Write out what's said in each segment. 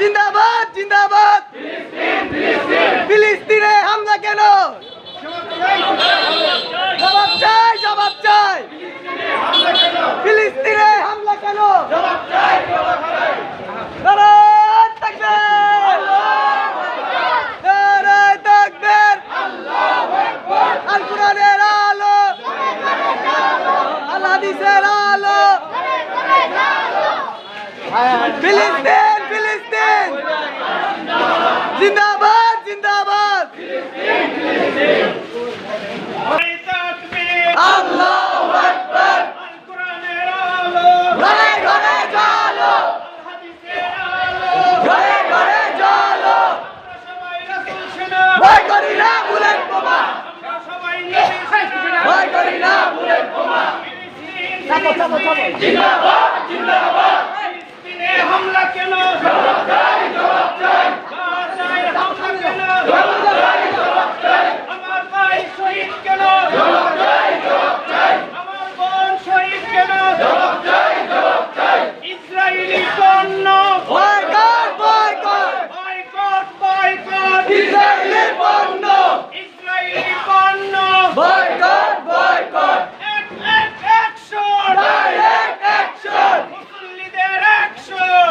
জিন্দাবাদ জিন্দাবাদ ফিলিস্তিনে হামলা কেন জবাব চাই জবাব চাই ফিলিস্তিনে হামলা কেন নারায়ে তাকবীর নারায়ে তাকবীর আল্লাহু আকবার আল কোরআনের আলো আল হাদিসের আলো ফিলিস্তিন ফিলিস্তিন জিন্দাবাদ জিন্দাবাদ আল্লাহু আকবার আল কোরআনের আলো ঘরে ঘরে জ্বালো হাদিসের আলো ঘরে ঘরে জ্বালো সবাই রাসূল সেনা ভয় করি না বুলেট বোমা সবাই নবী সেনা ভয় করি না বুলেট বোমা চাপো চাপো চাপো জিন্দাবাদ জিন্দাবাদ হামলা কেন জবাব চাই জবাব চাই গাজায় হামলা কেন জবাব চাই জবাব চাই আমার ভাই শহীদ কেন জবাব চাই জবাব চাই আমার বোন শহীদ কেন জবাব চাই জবাব চাই ইসরায়েলি পণ্য boycott boycott boycott boycott Israeli পণ্য boycott boycott action direct action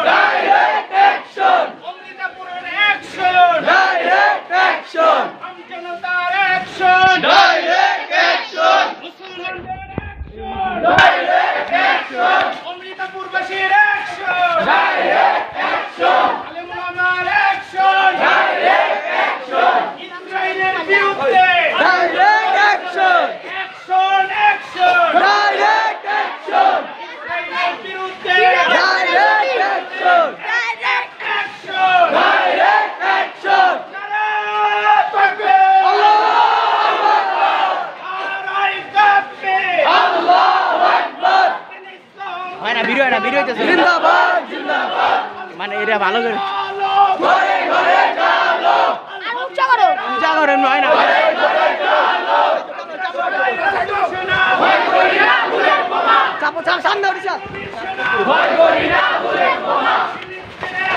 Direct action! অমৃতপুরের action! Direct action! আমজনতার action! Direct action! মুসলমানদের action! Direct action! অমৃতপুরবাসীর action! Direct action! আলেম ওলামার action! Direct action! ইসরায়েলের বিরুদ্ধে Direct action! Action! Action! Direct action! ইসরায়েলের বিরুদ্ধে Direct action! Direct action! Direct action! নারায়ে তাকবীর! আল্লাহু আকবার! নারায়ে তাকবীর! আল্লাহু আকবার! হয় না ভিডিও হইতেছে জিন্দাবাদ জিন্দাবাদ মানে এটা ভালো করে ঘরে ঘরে চলো আর উচ্চা করো হয় না ঘরে ঘরে চলো ভয় করি না বুলেট বোমা চাপো চাপ সামনে উঠিছা ভয় করি না বুলেট বোমা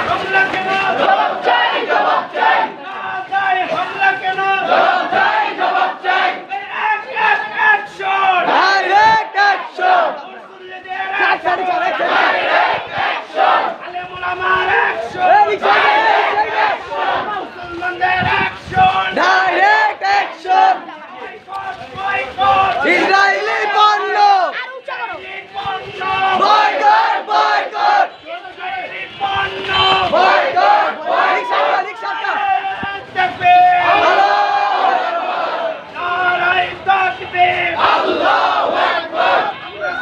হামলা কেন জবাব চাই জবাব চাই গাজায় হামলা কেন জবাব চাই জবাব চাই action direct action direct action আলেম ওলামার অ্যাকশন মুসলমানদের অ্যাকশন ডাইরেক্ট অ্যাকশন ইসরায়েলি পণ্য বয়কট বয়কট বয়কট রিকশা নারায়ে তাকবীর আল্লাহু আকবার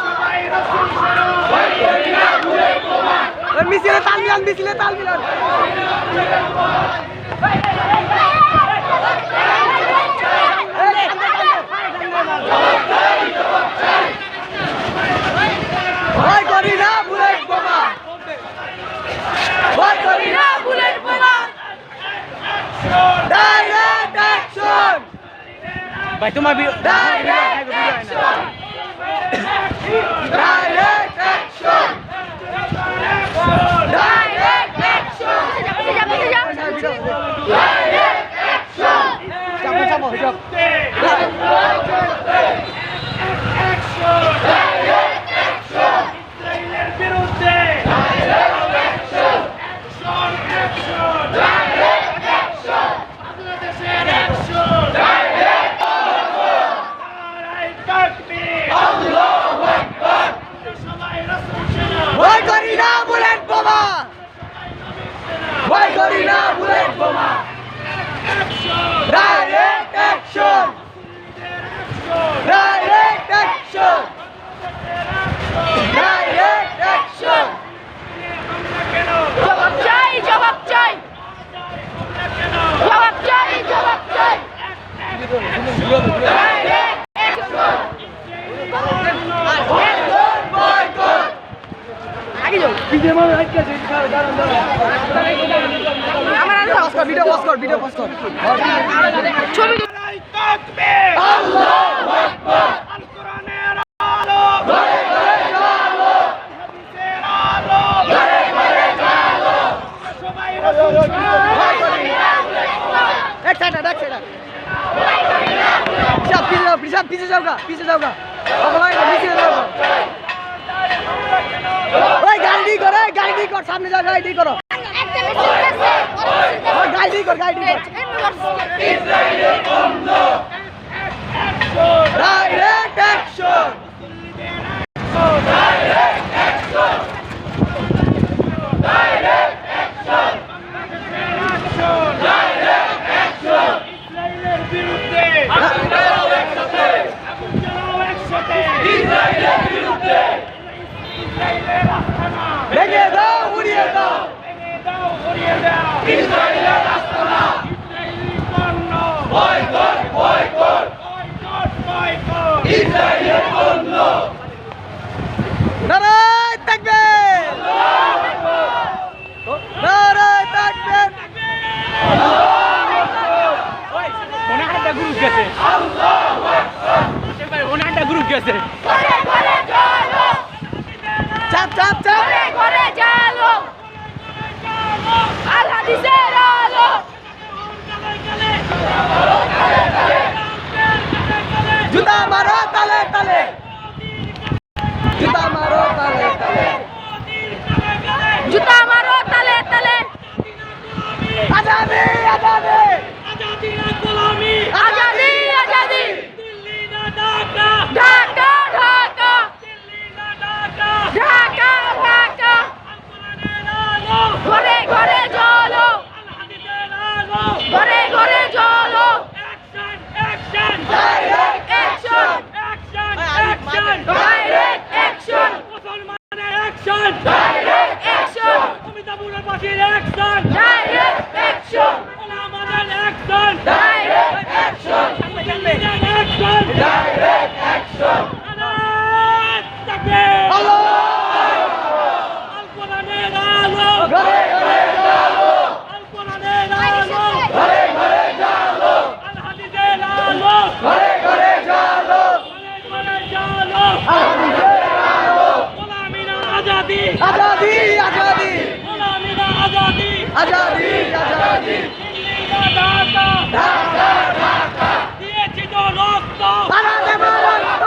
সবাই রাসূল সেনা ভয় করি না বুলেট বোমা মিছিলে তাল মিলান ভয় করি না বুলেট বোমা ভয় করি না বুলেট বোমা ডাইরেক্ট অ্যাকশন ভাই তোমার direct action direct action direct action direct action চাপো হিসাব ভয় করি না বুলেট বোমা ভয় করি না বুলেট বোমা direct action direct action direct action video pause কর ছবি তাকবীর আল্লাহু আকবার আল কোরআনের আলো ঘরে ঘরে জ্বালো হাদিসের আলো ঘরে ঘরে জ্বালো সবাই রাসূল এক সাইড পিছে যাওগা ওই গাড়ি কর সামনে যাও গাড়ি করো গাড়ি কর ইসরায়েলের বন্ধ ডাইরেক্ট অ্যাকশন ইসরায়েলের বিরুদ্ধে আগুন জ্বালাও একসাথে ইসরায়েলের বিরুদ্ধে ইসরায়েলের আস্তানা ভেঙে দাও উড়িয়ে দাও ইসরায়েলের আস্তানা ইসরায়েলি পণ্য বয়কট ইসরায়েলের পণ্য নারায় তাকবীর নারায় তাকবীর ওনাটা গ্রুপ গেছে আল্লাহু আকবার ওনাটা গ্রুপ গেছে চাপ ঘরে জ্বালো আল হাদিসের আলো জুতা মারো তালে তালে জুতা মারো তালে তালে জুতা মারো তালে তালে আজাদি আজাদি আজাদি না গোলামি আজাদি আজাদি দিল্লি না ঢাকা ঢাকা ঢাকা দিল্লি না ঢাকা ঢাকা ঢাকা কোরআনের আলো ঘরে ঘরে জ্বালো আল হাদিসের আলো ঘরে ঘরে জ্বালো action direct action action direct action মুসলমানের অ্যাকশন ডাইরেক্ট অ্যাকশন অমিতাভুরের পাখির অ্যাকশন ডাইরেক্ট অ্যাকশন আমাদের action direct action action direct action তাকবীর আল্লাহু আল কোরআনের আলো ঘরে ঘরে জ্বালো আল কোরআনের আলো ঘরে ঘরে জ্বালো আল হাদিসের আলো ঘরে ঘরে জ্বালো ঘরে জ্বালো হাদিসের আলো গোলামি না আজাদি আজাদি আজাদি গোলামি না আজাদি আজাদি আজাদি দিল্লি না ঢাকা ঢাকা ঢাকা দিয়েছি তো রক্ত আরো দেব রক্ত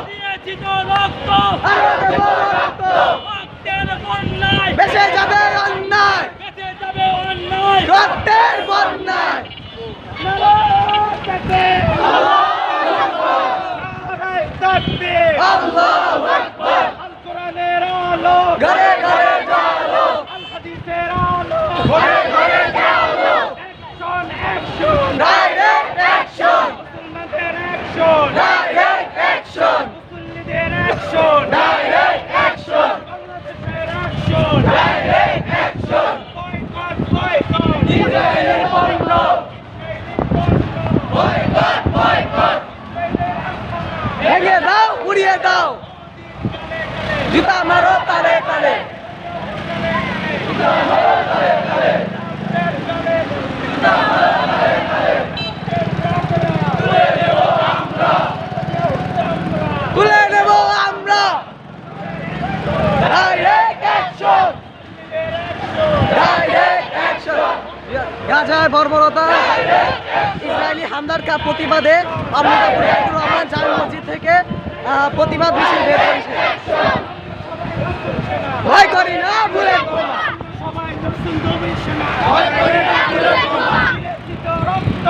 দিয়েছি তো রক্ত আরো দেব রক্ত রক্তের বন্যায় বেঁচে যাবে অন্যায় বেঁচে যাবে অন্যায় রক্তের বন্যায় তাকবীর আল্লাহু আকবার আল কোরআনের আলো ঘরে ঘরে জ্বালো আল হাদিসের আলো ঘরে ঘরে জ্বালো অ্যাকশন ডাইরেক্ট অ্যাকশন মুসলমানদের অ্যাকশন ডাইরেক্ট অ্যাকশন মুসলিমদের অ্যাকশন ডাইরেক্ট অ্যাকশন বাংলাদেশের অ্যাকশন ডাইরেক্ট অ্যাকশন বয়কট ইসরায়েলের পণ্য বয়কট বয়কট ভেঙে দাও উড়িয়ে দাও জুতা মারো তালে তালে তুলে নেব আমরা ডাইরেক্ট অ্যাকশন ডাইরেক্ট অ্যাকশন গাজায় বর্বরতা ইসরায়েলি হামলার প্রতিবাদে অমিতাভুর রহমান জামে মসজিদ থেকে প্রতিবাদ মিছিল বের করেছে ভয় করি না ভুলে সবাই মুসলিম নবীর সেনা ভয় করি না ভুলে দিয়েছিত রক্ত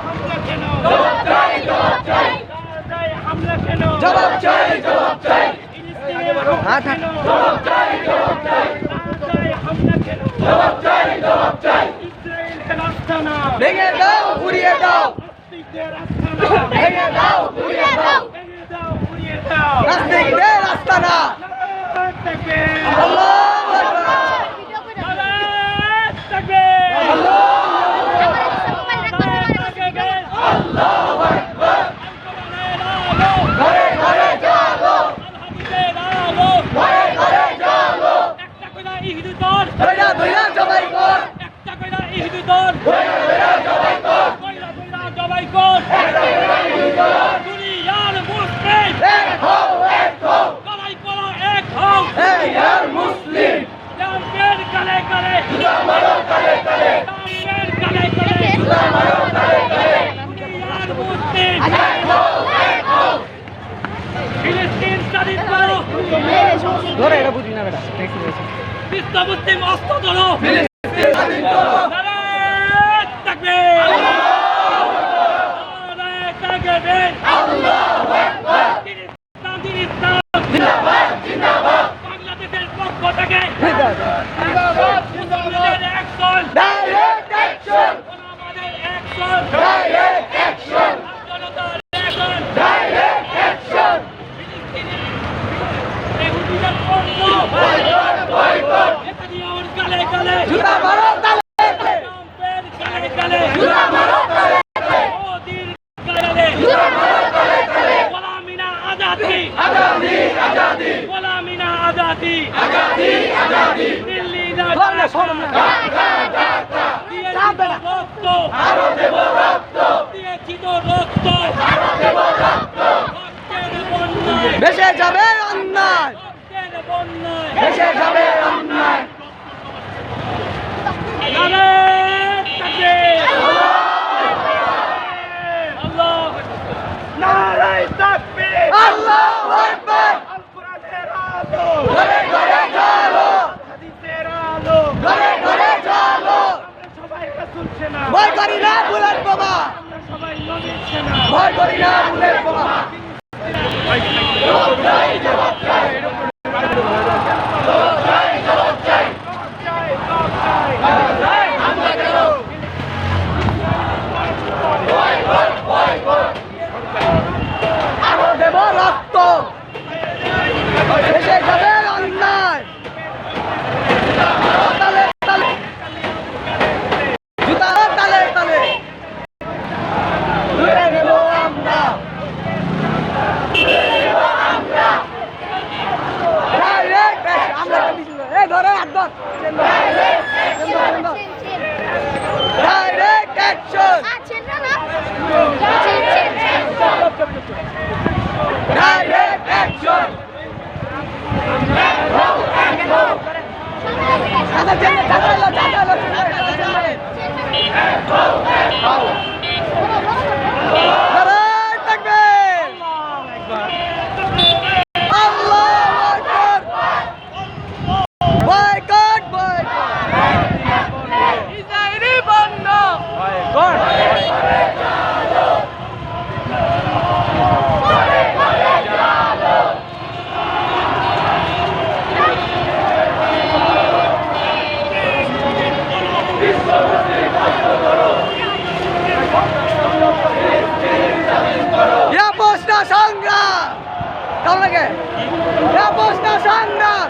হামলা কেন গাজায় হামলা কেন জবাব চাই জবাব চাই ফিলিস্তিনে হামলা কেন জবাব চাই জবাব চাই গাজায় হামলা কেন জবাব চাই জবাব চাই ইসরায়েলের আস্তানা ভেঙে দাও উড়িয়ে দাও নাস্তিকদের আস্তানা ভেঙে দাও উড়িয়ে দাও ভেঙে দাও উড়িয়ে দাও নাস্তিকদের আস্তানা তাকবীর আল্লাহু আকবার তাকবীর আল্লাহু আকবার ঘরে ঘরে জ্বালো দইরা দইরা জবাই কর একটা কইরা ইহুদি দল কইরা কইরা জবাই কর দুনিয়ার মুসলিম এক হও গলায় গলা এক হও এই আর মুসলিম জানবেন কালে কালে জানবেন কালে কালে দুনিয়ার মুসলিম ফিলিস্তিন স্বাধীন করো ধরে এটা বুঝি না বেটা বিশ্ব মুসলিম অস্ত্র ধরো নারায়ে তাকবীর নারায়ে তাকবীর আল্লাহু আকবার দিন ইসলাম জিন্দাবাদ বাংলাদেশের পক্ষ থেকে মুসলমানদের অ্যাকশন ডাইরেক্ট অ্যাকশন আমাদের অ্যাকশন ডাইরেক্ট অ্যাকশন জনতার অ্যাকশন ডাইরেক্ট অ্যাকশন এহুদিদের পক্ষ বয়কট নেতানিয়াহুর কালে কালে জুতা মারো তালে ট্রাম্পের কালে কালে জুতা মারো তালে মোদির কালে জুতা মারো তালে তালে গোলামিনা আজাদি আজাদি আজাদি গোলামিনা আজাদি আজাদি আজাদি দিল্লি না বললে শোনো না দিয়েছি তো রক্ত আরো দেব রক্ত দিয়েছি তো রক্ত আরো দেব রক্ত রক্তের বন্যায় ভেসে যাবে অন্যায় রক্তের বন্যায় ভেসে যাবে অন্যায় নারায়ে তাকবীর আল্লাহু আকবার আল কোরআনের আলো ঘরে ঘরে চলো হাদিসের আলো ঘরে ঘরে চলো আমরা সবাই রাসূল সেনা ভয় করি না বুলেট বাবা আমরা সবাই নবীর সেনা ভয় করি না বুলেট বাবা আরো দেব রক্ত ভেসে যাবে অন্যায় তালে তালে জুতা তালে তালে লুটে নেব আমরা ডাইরেক্ট আমরা একটা মিছিল এই ধরে একদম ডাইরেক্ট অ্যাকশন ডাইরেক্ট অ্যাকশন দাদা চেনে দাদা নারায়ে তাকবীর আল্লাহু আকবার বয়কট ইসরায়েলি বন্ধ পোস্টা সংগ্রাম কেমন লাগে পোস্টা সংগ্রাম